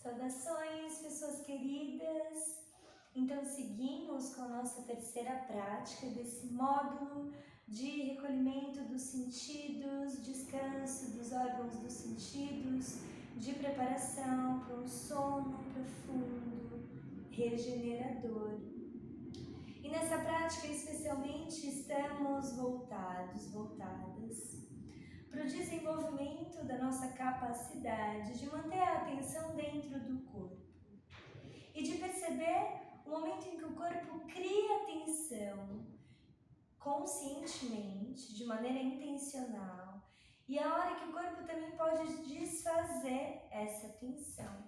Saudações, pessoas queridas! Então, seguimos com a nossa terceira prática desse módulo de recolhimento dos sentidos, descanso dos órgãos dos sentidos, de preparação para um sono profundo, regenerador. E nessa prática, especialmente, estamos voltadas para o desenvolvimento da nossa capacidade de manter a atenção dentro do corpo e de perceber o momento em que o corpo cria atenção conscientemente, de maneira intencional, e a hora que o corpo também pode desfazer essa tensão.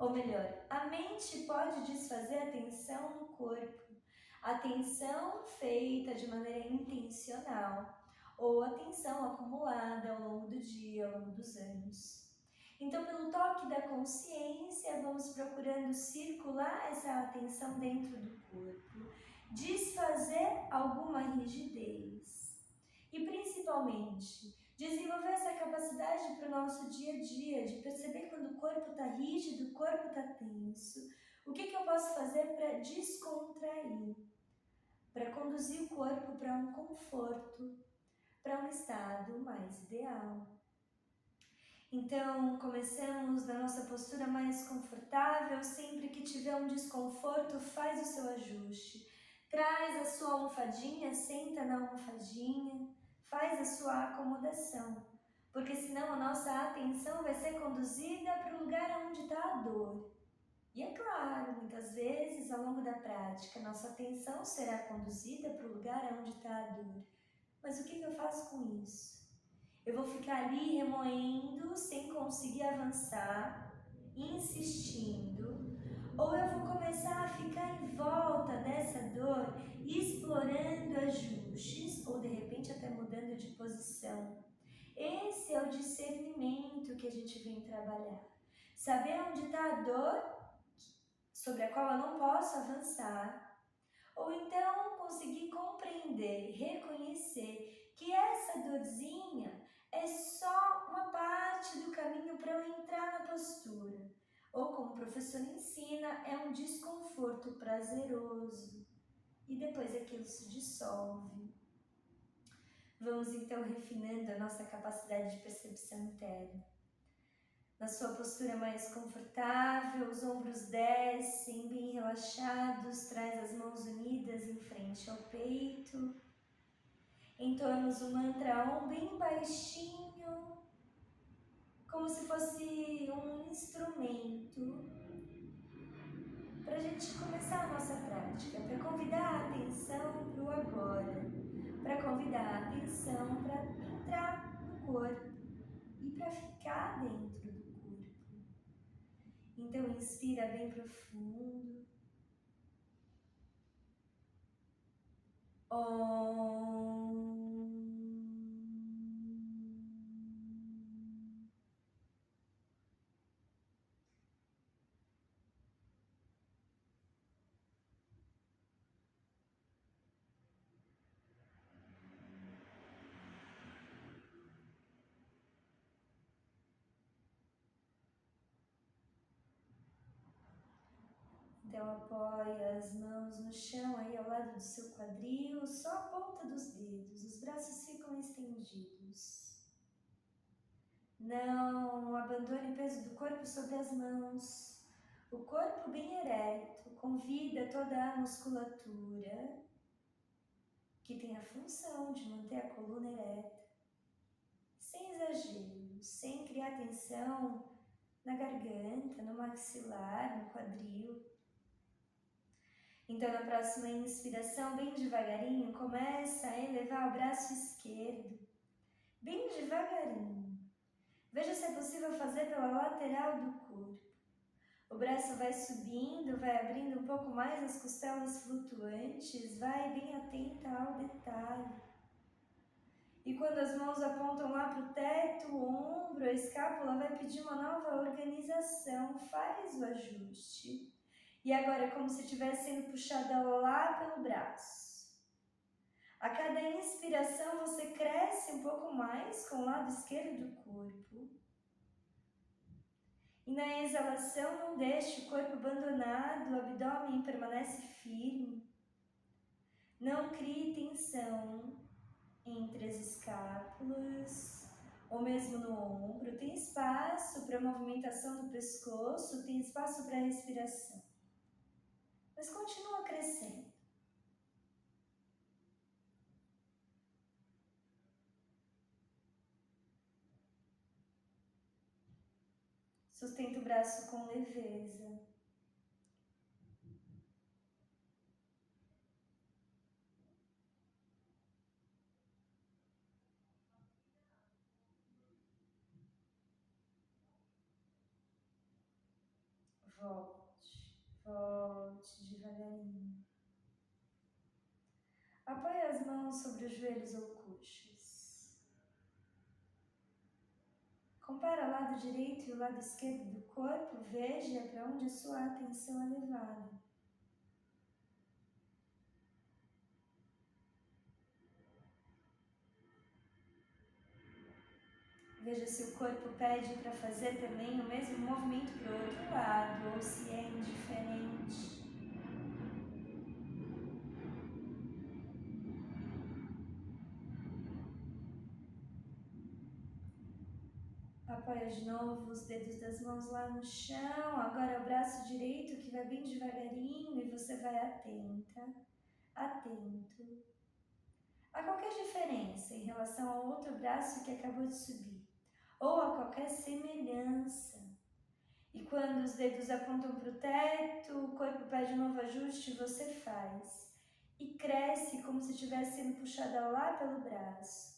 Ou melhor, a mente pode desfazer a tensão no corpo, a tensão feita de maneira intencional, ou a tensão acumulada ao longo do dia, ao longo dos anos. Então, pelo toque da consciência, vamos procurando circular essa atenção dentro do corpo, desfazer alguma rigidez e, principalmente, desenvolver essa capacidade para o nosso dia a dia, de perceber quando o corpo está rígido, o corpo está tenso, o que eu posso fazer para descontrair, para conduzir o corpo para um conforto, para um estado mais ideal. Então, começamos na nossa postura mais confortável. Sempre que tiver um desconforto, faz o seu ajuste. Traz a sua almofadinha, senta na almofadinha, faz a sua acomodação. Porque senão a nossa atenção vai ser conduzida para o lugar onde está a dor. E é claro, muitas vezes ao longo da prática, nossa atenção será conduzida para o lugar onde está a dor. Mas o que eu faço com isso? Eu vou ficar ali remoendo, sem conseguir avançar, insistindo, ou eu vou começar a ficar em volta dessa dor, explorando ajustes, ou de repente até mudando de posição. Esse é o discernimento que a gente vem trabalhar. Saber onde está a dor, sobre a qual eu não posso avançar, ou então conseguir compreender, reconhecer que essa dorzinha é só uma parte do caminho para eu entrar na postura. Ou como o professor ensina, é um desconforto prazeroso. E depois aquilo se dissolve. Vamos então refinando a nossa capacidade de percepção interna. Na sua postura mais confortável, os ombros descem, bem relaxados, traz as mãos unidas em frente ao peito. Entoamos o mantra Om bem baixinho, como se fosse um instrumento para a gente começar a nossa prática, para convidar a atenção para o agora, para convidar a atenção para entrar no corpo e para ficar dentro do corpo. Então, inspira bem profundo. Om. Então, apoia as mãos no chão, aí ao lado do seu quadril, só a ponta dos dedos, os braços ficam estendidos. Não abandone o peso do corpo sobre as mãos. O corpo bem ereto, convida toda a musculatura, que tem a função de manter a coluna ereta, sem exagero, sem criar tensão na garganta, no maxilar, no quadril. Então, na próxima inspiração, bem devagarinho, começa a elevar o braço esquerdo, bem devagarinho. Veja se é possível fazer pela lateral do corpo. O braço vai subindo, vai abrindo um pouco mais as costelas flutuantes, vai bem atenta ao detalhe. E quando as mãos apontam lá para o teto, o ombro, a escápula vai pedir uma nova organização, faz o ajuste. E agora é como se estivesse sendo puxada lá pelo braço. A cada inspiração você cresce um pouco mais com o lado esquerdo do corpo. E na exalação, não deixe o corpo abandonado, o abdômen permanece firme. Não crie tensão entre as escápulas ou mesmo no ombro. Tem espaço para a movimentação do pescoço, tem espaço para a respiração. Mas continua crescendo. Sustenta o braço com leveza. Volte devagarinho. Apoie as mãos sobre os joelhos ou coxas. Compara o lado direito e o lado esquerdo do corpo, veja para onde a sua atenção é levada. Veja se o corpo pede para fazer também o mesmo movimento para o outro lado, ou se é indiferente. Apoia de novo os dedos das mãos lá no chão. Agora o braço direito que vai bem devagarinho e você vai atento a qualquer diferença em relação ao outro braço que acabou de subir, ou a qualquer semelhança. E quando os dedos apontam para o teto, o corpo pede um novo ajuste, você faz. E cresce como se estivesse sendo puxada lá pelo braço.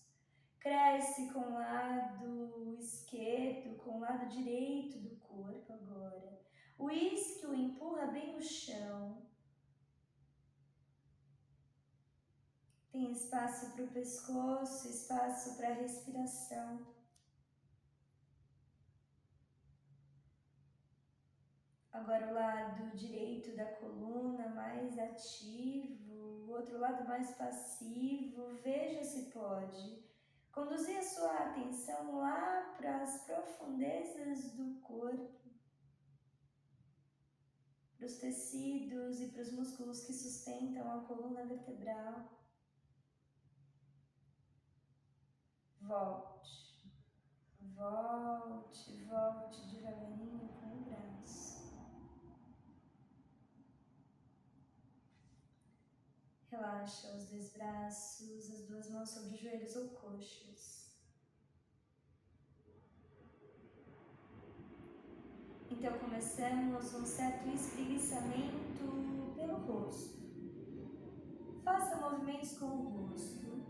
Cresce com o lado esquerdo, com o lado direito do corpo agora. O isquio empurra bem o chão. Tem espaço para o pescoço, espaço para a respiração. Agora o lado direito da coluna mais ativo, o outro lado mais passivo. Veja se pode conduzir a sua atenção lá para as profundezas do corpo, para os tecidos e para os músculos que sustentam a coluna vertebral. Volte devagarinho com o braço. Relaxa os dois braços, as duas mãos sobre os joelhos ou coxas. Então começamos um certo espreguiçamento pelo rosto. Faça movimentos com o rosto,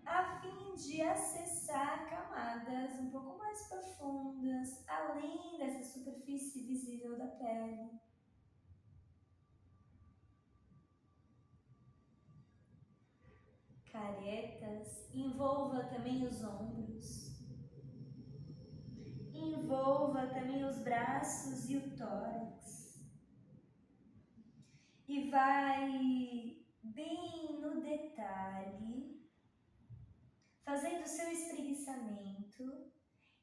a fim de acessar camadas um pouco mais profundas, além dessa superfície visível da pele. Caretas, envolva também os ombros. Envolva também os braços e o tórax. E vai bem no detalhe, fazendo o seu espreguiçamento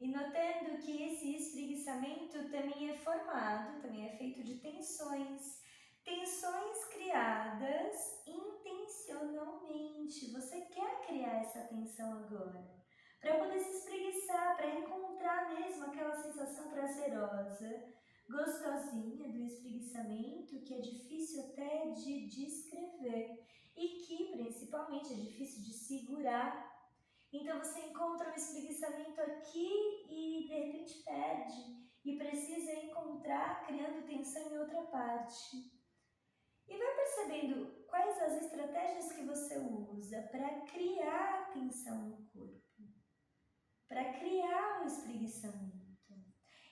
e notando que esse espreguiçamento também é formado, também é feito de tensões. Tensões criadas intencionalmente. Você quer criar essa tensão agora, para poder se espreguiçar, para encontrar mesmo aquela sensação prazerosa, gostosinha do espreguiçamento, que é difícil até de descrever e que principalmente é difícil de segurar. Então você encontra um espreguiçamento aqui e de repente perde e precisa encontrar criando tensão em outra parte. E vai percebendo quais as estratégias que você usa para criar tensão no corpo, para criar o espreguiçamento.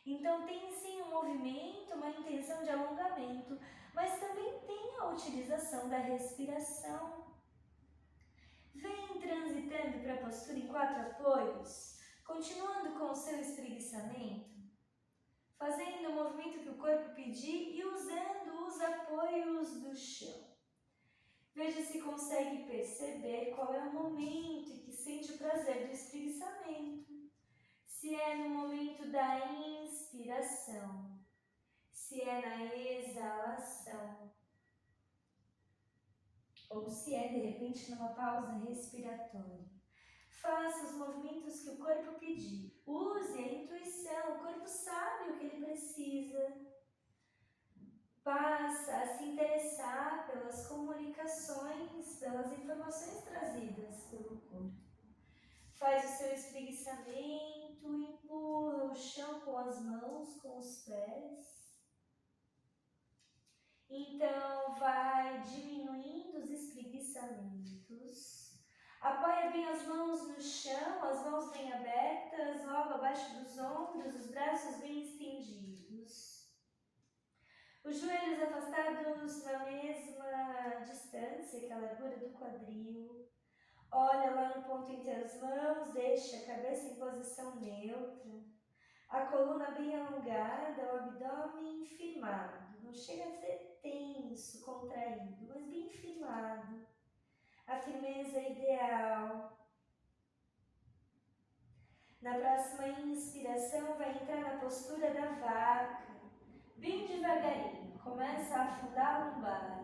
Então tem sim um movimento, uma intenção de alongamento, mas também tem a utilização da respiração. Vem transitando para a postura em 4 apoios, continuando com o seu espreguiçamento, fazendo o movimento que o corpo pedir e usando os apoios do chão. Veja se consegue perceber qual é o momento em que sente o prazer do espreguiçamento. Se é no momento da inspiração, se é na exalação, ou se é de repente numa pausa respiratória. Faça os movimentos que o corpo pedir. Use a intuição, o corpo sabe o que ele precisa. Passa a se interessar pelas comunicações, pelas informações trazidas pelo corpo. Faz o seu espreguiçamento, empurra o chão com as mãos, com os pés. Então, vai diminuindo os espreguiçamentos. Apoia bem as mãos no chão, as mãos bem abertas, logo abaixo dos ombros, os braços bem estendidos. Os joelhos afastados na mesma distância que a largura do quadril. Olha lá no ponto entre as mãos, deixa a cabeça em posição neutra. A coluna bem alongada, o abdômen firmado. Não chega a ser tenso, contraído, mas bem firmado. A firmeza ideal. Na próxima inspiração, vai entrar na postura da vaca. Bem devagarinho, começa a afundar a lombar.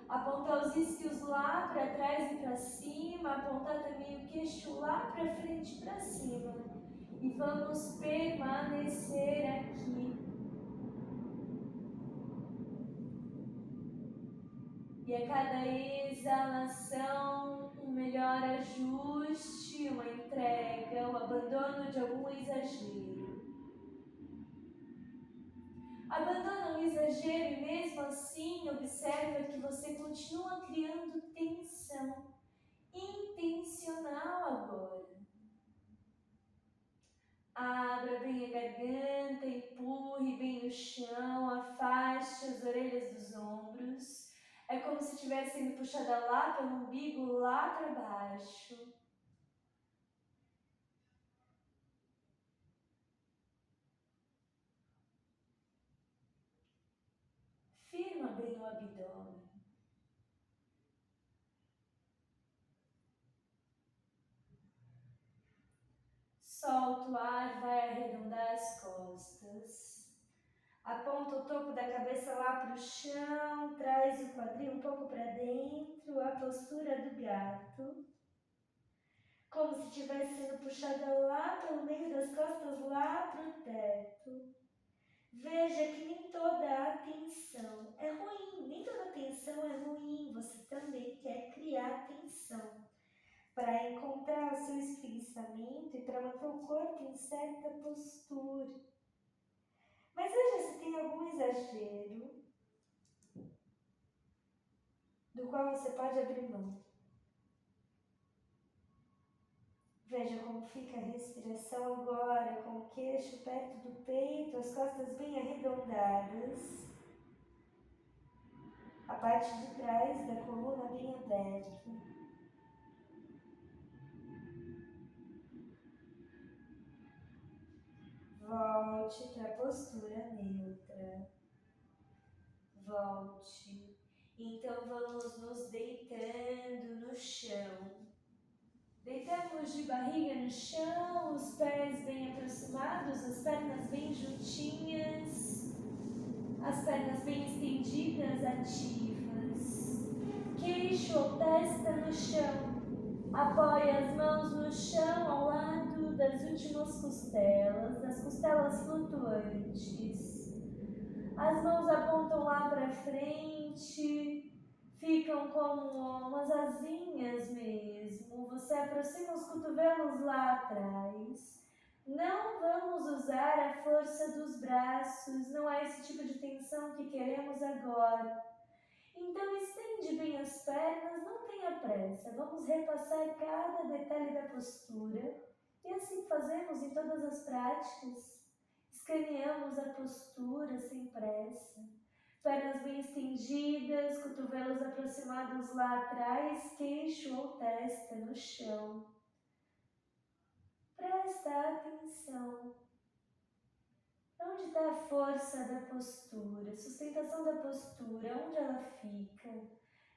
Apontar os isquios lá para trás e para cima, apontar também o queixo lá para frente e para cima. E vamos permanecer aqui. E a cada exalação, um melhor ajuste, uma entrega, o abandono de algum exagero. Abandona o exagero e mesmo assim observa que você continua criando tensão intencional agora. Abra bem a garganta, empurre bem o chão, afaste as orelhas dos ombros. É como se estivesse sendo puxada lá pelo umbigo, lá para baixo. Firma bem o abdômen. Solta o ar, vai arredondar as costas. Aponta o topo da cabeça lá para o chão, traz o quadril um pouco para dentro, a postura do gato. Como se estivesse sendo puxada lá pelo meio das costas, lá para o teto. Veja que nem toda a atenção é ruim, nem toda atenção é ruim. Você também quer criar atenção para encontrar o seu espreguiçamento e para manter o corpo em certa postura. Mas veja se tem algum exagero do qual você pode abrir mão. Veja como fica a respiração agora, com o queixo perto do peito, as costas bem arredondadas, a parte de trás da coluna bem aberta. Volte para a postura neutra. Volte. Então vamos nos deitando no chão. Deitamos de barriga no chão, os pés bem aproximados, as pernas bem juntinhas, as pernas bem estendidas, ativas. Queixo ou testa no chão. Apoie as mãos no chão ao lado das últimas costelas, das costelas flutuantes. As mãos apontam lá para frente, ficam como umas asinhas mesmo. Você aproxima os cotovelos lá atrás. Não vamos usar a força dos braços, não é esse tipo de tensão que queremos agora. Então estende bem as pernas, não tenha pressa. Vamos repassar cada detalhe da postura. E assim fazemos em todas as práticas. Escaneamos a postura sem pressa. Pernas bem estendidas, cotovelos aproximados lá atrás, queixo ou testa no chão. Presta atenção. Onde está a força da postura, sustentação da postura, onde ela fica?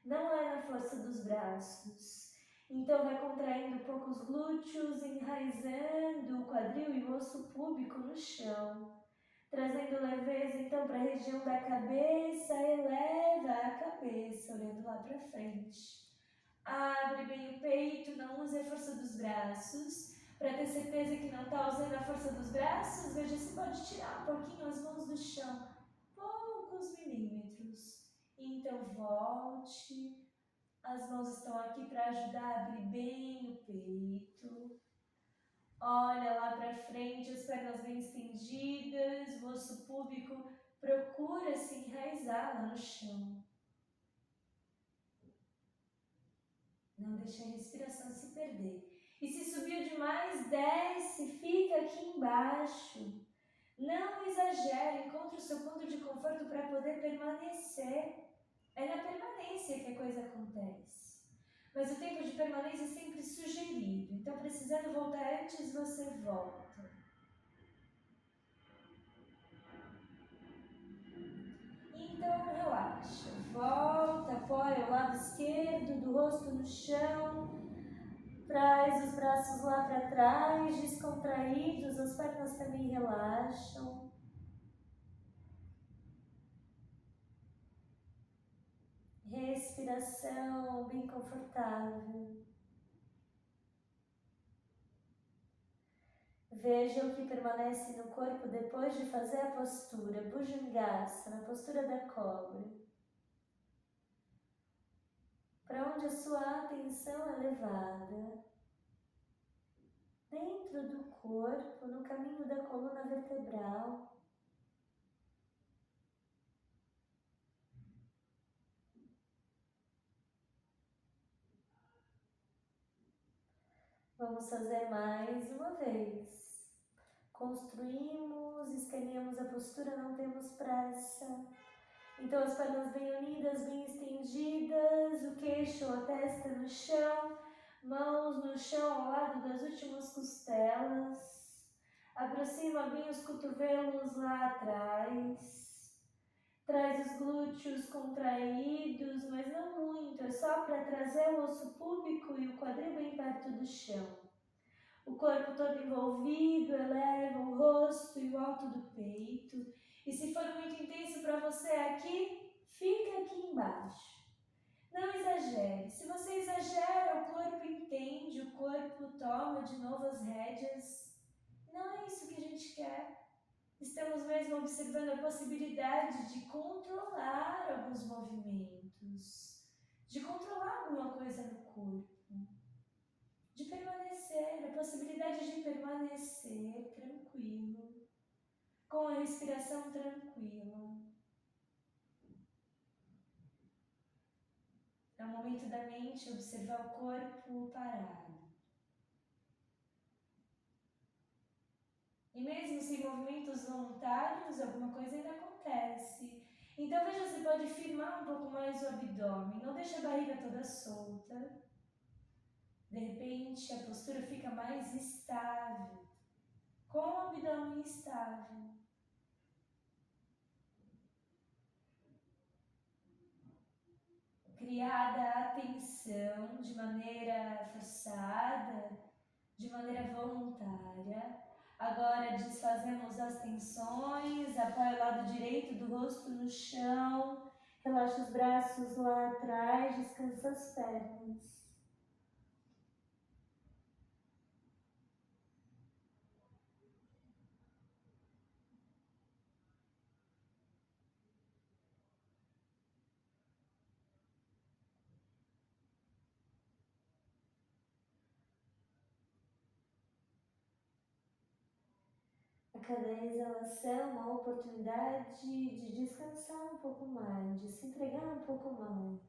Não é na força dos braços. Então vai contraindo um pouco os glúteos, enraizando o quadril e o osso púbico no chão. Trazendo leveza então para a região da cabeça, eleva a cabeça, olhando lá para frente. Abre bem o peito, não use a força dos braços. Para ter certeza que não está usando a força dos braços, veja se pode tirar um pouquinho as mãos do chão, poucos milímetros. Então volte, as mãos estão aqui para ajudar a abrir bem o peito. Olha lá para frente, as pernas bem estendidas, o osso púbico procura se enraizar lá no chão. Não deixe a respiração se perder. E se subiu demais, desce, fica aqui embaixo. Não exagere, encontre o seu ponto de conforto para poder permanecer. É na permanência que a coisa acontece. Mas o tempo de permanência é sempre sugerido. Então, precisando voltar antes, você volta. Então, relaxa. Volta, apoia o lado esquerdo do rosto no chão. Traz os braços lá para trás, descontraídos, as pernas também relaxam. Respiração bem confortável. Veja o que permanece no corpo depois de fazer a postura Bhujangasana, na postura da cobra. Para onde a sua atenção é levada. Dentro do corpo, no caminho da coluna vertebral. Vamos fazer mais uma vez. Construímos, escaneamos a postura, não temos pressa. Então as pernas bem unidas, bem estendidas, o queixo, a testa no chão, mãos no chão ao lado das últimas costelas. Aproxima bem os cotovelos lá atrás. Traz os glúteos contraídos, mas não muito, é só para trazer o osso púbico e o quadril bem perto do chão. O corpo todo envolvido, eleva o rosto e o alto do peito. E se for muito intenso para você aqui, fica aqui embaixo. Não exagere. Se você exagera, o corpo entende, o corpo toma de novo as rédeas. Não é isso que a gente quer. Estamos mesmo observando a possibilidade de controlar alguns movimentos, de controlar alguma coisa no corpo, de permanecer, a possibilidade de permanecer tranquilo, com a respiração tranquila. É o momento da mente observar o corpo parado. E mesmo sem movimentos voluntários, alguma coisa ainda acontece. Então veja se pode firmar um pouco mais o abdômen, não deixe a barriga toda solta. De repente a postura fica mais estável, com o abdômen estável. Criada a atenção de maneira forçada, de maneira voluntária. Agora desfazemos as tensões, apoia o lado direito do rosto no chão, relaxa os braços lá atrás, descansa as pernas. A cada exalação, uma oportunidade de descansar um pouco mais, de se entregar um pouco mais.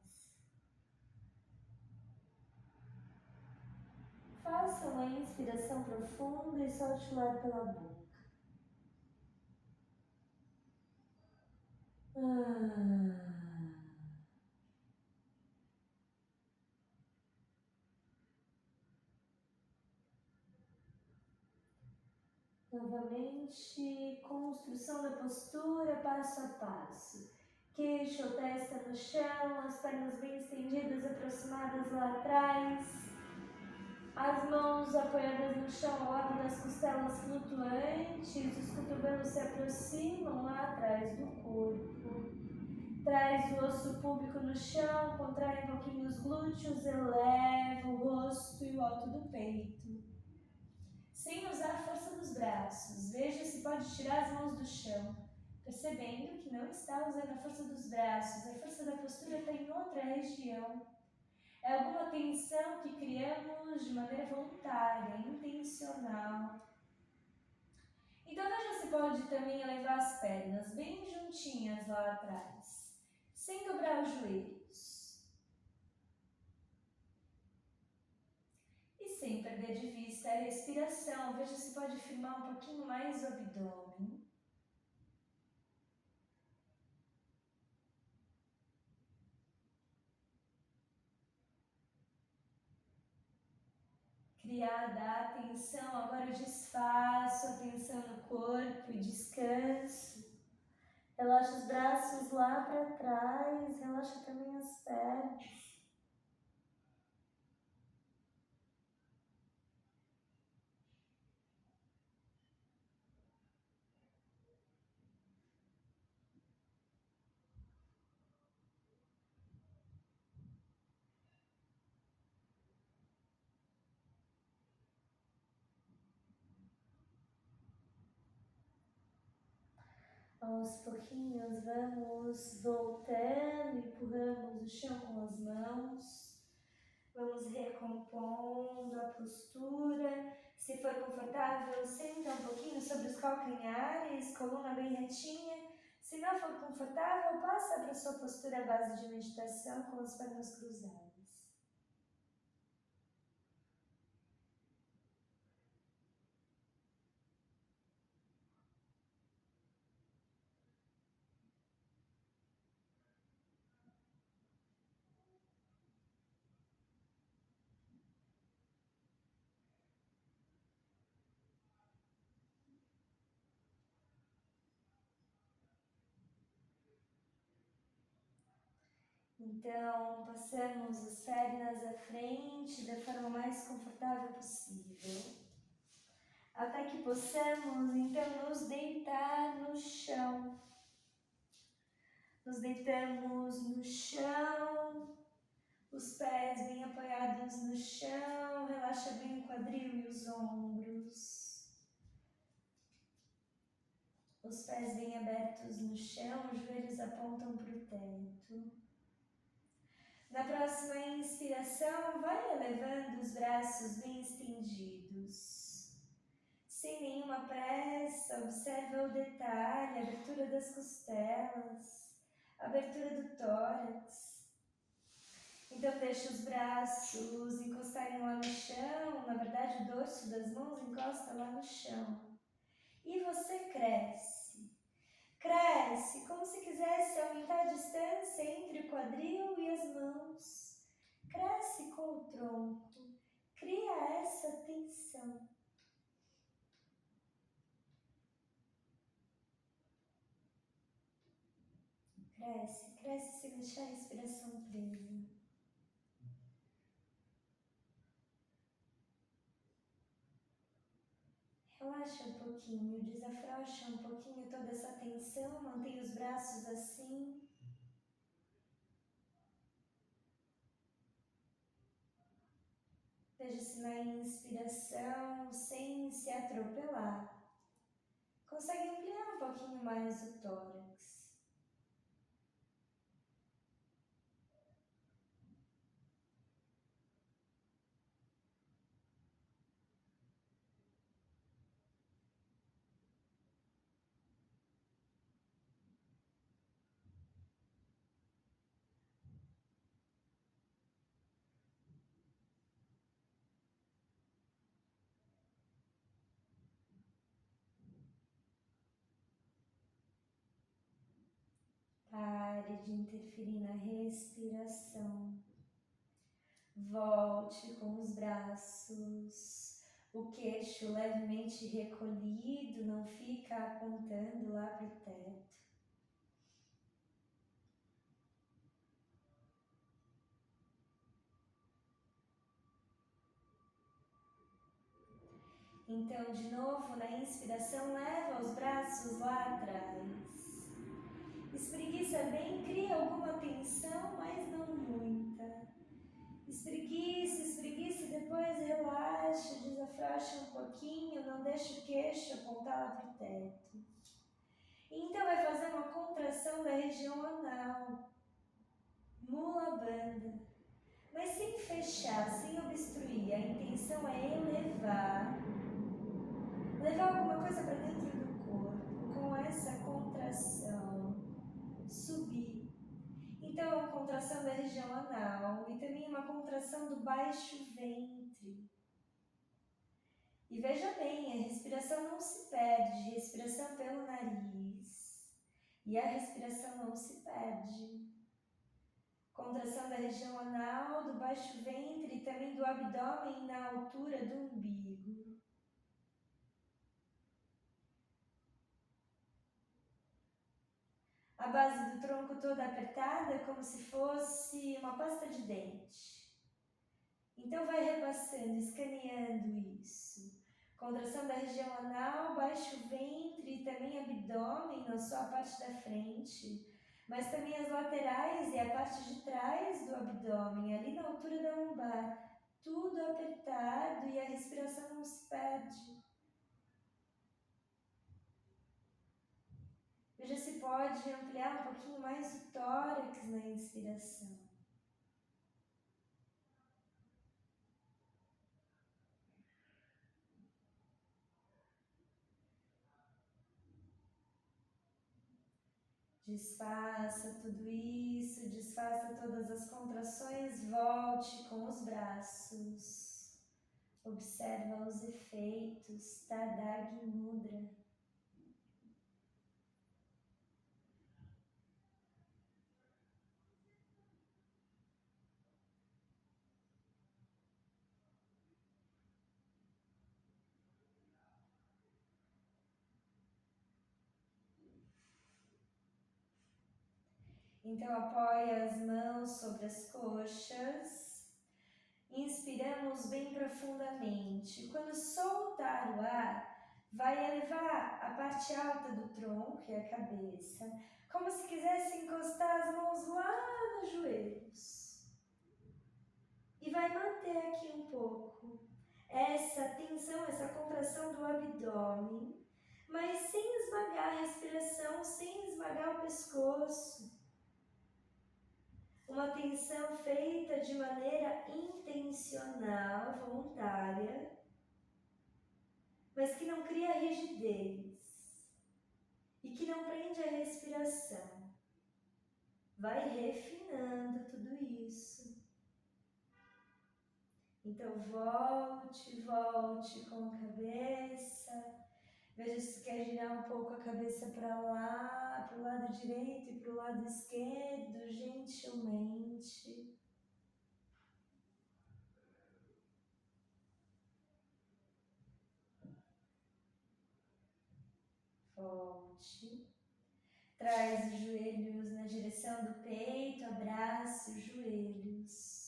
Faça uma inspiração profunda e solte o ar pela boca. Novamente, construção da postura passo a passo. Queixo ou testa no chão, as pernas bem estendidas, aproximadas lá atrás. As mãos apoiadas no chão ao lado das costelas flutuantes, os cotovelos se aproximam lá atrás do corpo. Traz o osso púbico no chão, contrai um pouquinho os glúteos, eleva o rosto e o alto do peito. Sem usar a força dos braços, veja se pode tirar as mãos do chão, percebendo que não está usando a força dos braços, a força da postura está em outra região. É alguma tensão que criamos de maneira voluntária, intencional. Então veja se pode também elevar as pernas bem juntinhas lá atrás, sem dobrar os joelhos. E sem perder de vista a respiração, veja se pode firmar um pouquinho mais o abdômen. Criada a atenção, agora desfaço a atenção no corpo e descanso. Relaxa os braços lá para trás, relaxa também as pernas. Aos pouquinhos vamos voltando, empurramos o chão com as mãos. Vamos recompondo a postura. Se for confortável, senta um pouquinho sobre os calcanhares, coluna bem retinha. Se não for confortável, passa para a sua postura base de meditação com as pernas cruzadas. Então, passamos as pernas à frente da forma mais confortável possível, até que possamos, então, nos deitar no chão. Nos deitamos no chão, os pés bem apoiados no chão, relaxa bem o quadril e os ombros. Os pés bem abertos no chão, os joelhos apontam para o teto. Na próxima inspiração, vai elevando os braços bem estendidos. Sem nenhuma pressa, observa o detalhe, a abertura das costelas, a abertura do tórax. Então deixa os braços encostarem lá no chão, na verdade o dorso das mãos encosta lá no chão. E você cresce. Cresce como se quisesse aumentar a distância entre o quadril e as mãos. Cresce com o tronco. Cria essa tensão. Cresce, cresce sem deixar a respiração presa. Relaxa um pouquinho, desafrouxa um pouquinho toda essa tensão, mantém os braços assim. Veja se na inspiração, sem se atropelar, consegue ampliar um pouquinho mais o tórax. Pare de interferir na respiração. Volte com os braços, o queixo levemente recolhido, não fica apontando lá para o teto. Então, de novo, na inspiração, leva os braços lá atrás. Espreguiça bem, cria alguma tensão, mas não muita. Espreguiça, espreguiça e depois relaxa, desafrouxa um pouquinho, não deixa o queixo apontar lá para o teto. E então vai fazer uma contração da região anal, Mula Bandha, mas sem fechar, sem obstruir. A intenção é levar alguma coisa para dentro do corpo, com essa contração, subir. Então, uma contração da região anal e também uma contração do baixo ventre. E veja bem, a respiração não se perde, respiração pelo nariz. E a respiração não se perde. Contração da região anal, do baixo ventre e também do abdômen na altura do umbigo. A base do tronco toda apertada, como se fosse uma pasta de dente. Então vai repassando, escaneando isso. Contração da região anal, baixo ventre e também abdômen na sua parte da frente. Mas também as laterais e a parte de trás do abdômen, ali na altura da lombar. Tudo apertado e a respiração não se perde. Veja se pode ampliar um pouquinho mais o tórax na inspiração. Desfaça tudo isso, desfaça todas as contrações, volte com os braços. Observa os efeitos, Tadagni Mudra. Então apoia as mãos sobre as coxas, inspiramos bem profundamente. Quando soltar o ar, vai elevar a parte alta do tronco e a cabeça, como se quisesse encostar as mãos lá nos joelhos. E vai manter aqui um pouco essa tensão, essa contração do abdômen, mas sem esmagar a respiração, sem esmagar o pescoço. Uma tensão feita de maneira intencional, voluntária, mas que não cria rigidez e que não prende a respiração. Vai refinando tudo isso. Então volte com a cabeça. Veja se quer girar um pouco a cabeça para lá, para o lado direito e para o lado esquerdo, gentilmente. Volte. Traz os joelhos na direção do peito, abrace os joelhos.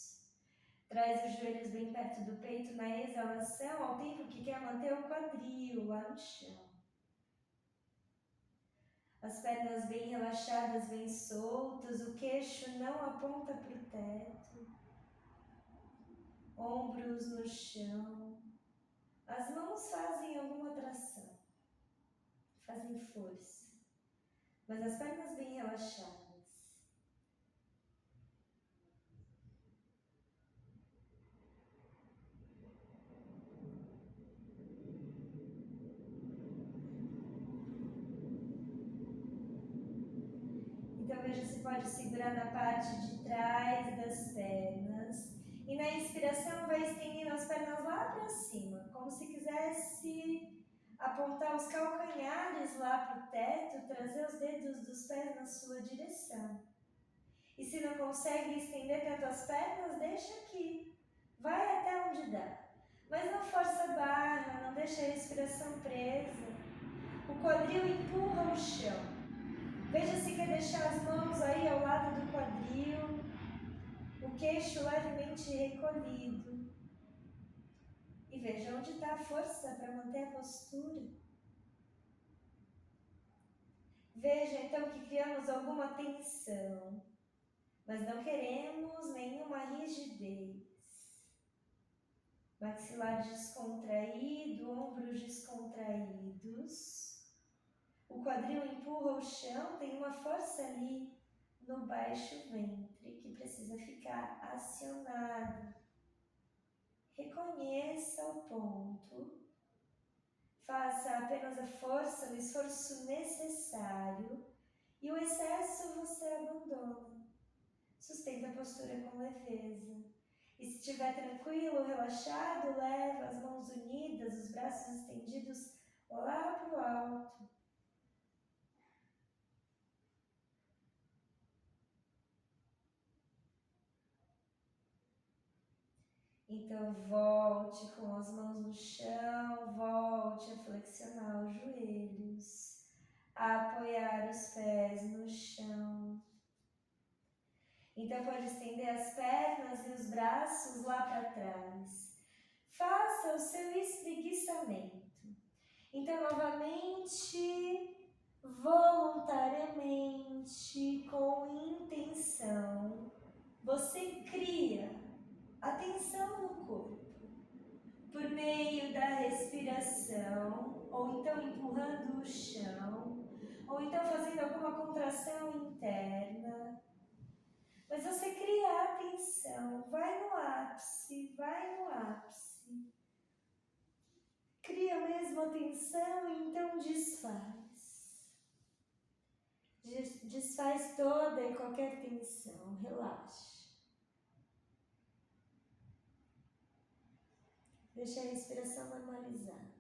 Traz os joelhos bem perto do peito na exalação, ao tempo que quer manter o quadril lá no chão. As pernas bem relaxadas, bem soltas, o queixo não aponta para o teto. Ombros no chão. As mãos fazem alguma tração, fazem força, mas as pernas bem relaxadas. Então veja se pode segurar na parte de trás das pernas. E na inspiração vai estendendo as pernas lá para cima, como se quisesse apontar os calcanhares lá para o teto, trazer os dedos dos pés na sua direção. E se não consegue estender tanto as pernas, deixa aqui. Vai até onde dá. Mas não força a barra, não deixa a respiração presa. O quadril empurra o chão. Veja se quer deixar as mãos aí ao lado do quadril. O queixo levemente recolhido. E veja Onde está a força para manter a postura? Veja então que criamos alguma tensão, mas não queremos nenhuma rigidez. Maxilar descontraído, ombros descontraídos. O quadril empurra o chão, tem uma força ali no baixo ventre que precisa ficar acionado. Reconheça o ponto. Faça apenas a força, o esforço necessário e o excesso você abandona. Sustenta a postura com leveza. E se estiver tranquilo, relaxado, leva as mãos unidas, os braços estendidos lá para o alto. Então volte com as mãos no chão, volte a flexionar os joelhos, a apoiar os pés no chão. Então pode estender as pernas e os braços lá para trás. Faça o seu espreguiçamento. Então novamente, voluntariamente, com intenção, você cria atenção no corpo, por meio da respiração, ou então empurrando o chão, ou então fazendo alguma contração interna. Mas você cria a atenção, vai no ápice, vai no ápice. Cria mesmo a tensão e então desfaz. Desfaz toda e qualquer tensão, relaxe. Deixa a respiração normalizar.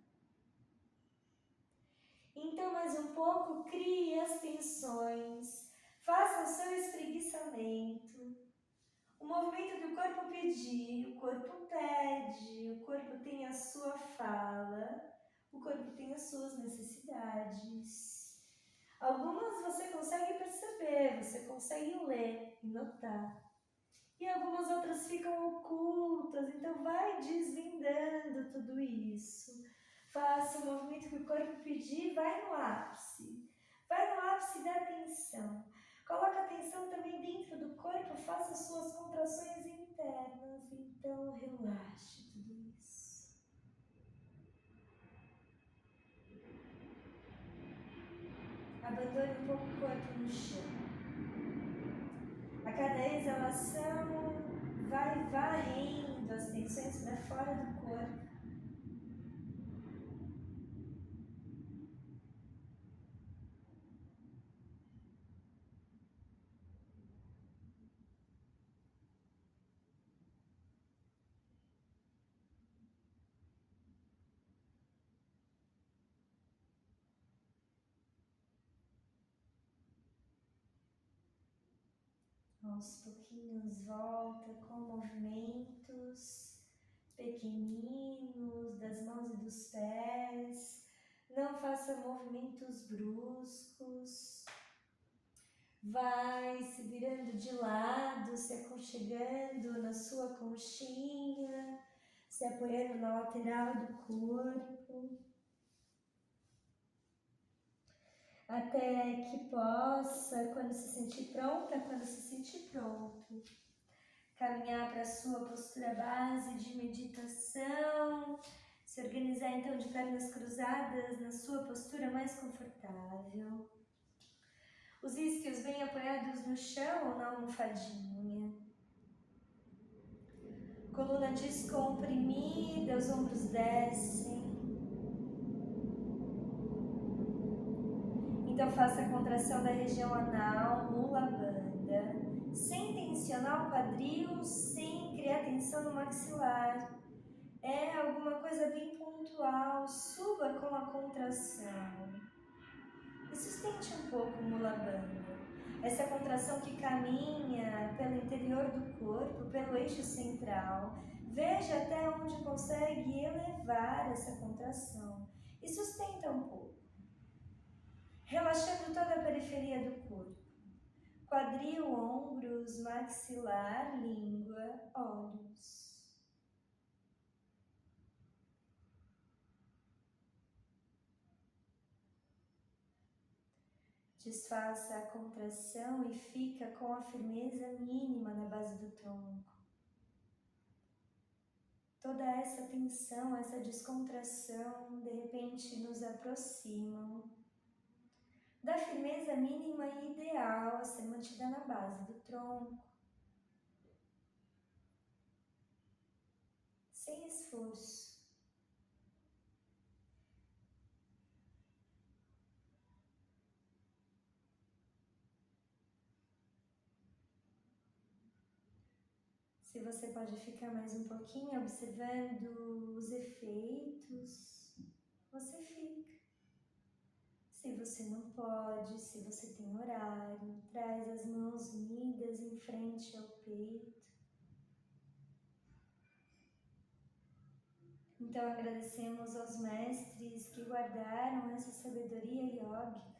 Então, mais um pouco, crie as tensões. Faça o seu espreguiçamento. O movimento que o corpo pedir, o corpo pede, o corpo tem a sua fala, o corpo tem as suas necessidades. Algumas você consegue perceber, você consegue ler e notar. E algumas outras ficam ocultas, então vai desvendando tudo isso. Faça o movimento que o corpo pedir, vai no ápice. Vai no ápice da atenção. Coloque a atenção também dentro do corpo, faça suas contrações internas. Então relaxe tudo isso. Abandone um pouco o corpo no chão. A cada exalação, vai varrendo as tensões para fora do corpo. Aos pouquinhos volta com movimentos pequeninos das mãos e dos pés. Não faça movimentos bruscos. Vai se virando de lado, se aconchegando na sua conchinha, se apoiando na lateral do corpo. Até que possa, quando se sentir pronta, caminhar para a sua postura base de meditação, se organizar então de pernas cruzadas na sua postura mais confortável. Os isquios bem apoiados no chão ou na almofadinha. Coluna descomprimida, os ombros descem. Então faça a contração da região anal, mula banda, sem tensionar o quadril, sem criar tensão no maxilar. É alguma coisa bem pontual, suba com a contração. E sustente um pouco o mula banda. Essa contração que caminha pelo interior do corpo, pelo eixo central. Veja até onde consegue elevar essa contração. E sustenta um pouco. Relaxando toda a periferia do corpo. Quadril, ombros, maxilar, língua, olhos. Desfaça a contração e fica com a firmeza mínima na base do tronco. Toda essa tensão, essa descontração, de repente nos aproximam da firmeza mínima e ideal a ser mantida na base do tronco, sem esforço. Se você pode ficar mais um pouquinho observando os efeitos, você fica. Se você não pode, se você tem horário, traz as mãos unidas em frente ao peito. Então agradecemos aos mestres que guardaram essa sabedoria yógica.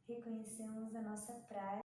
Reconhecemos a nossa prática.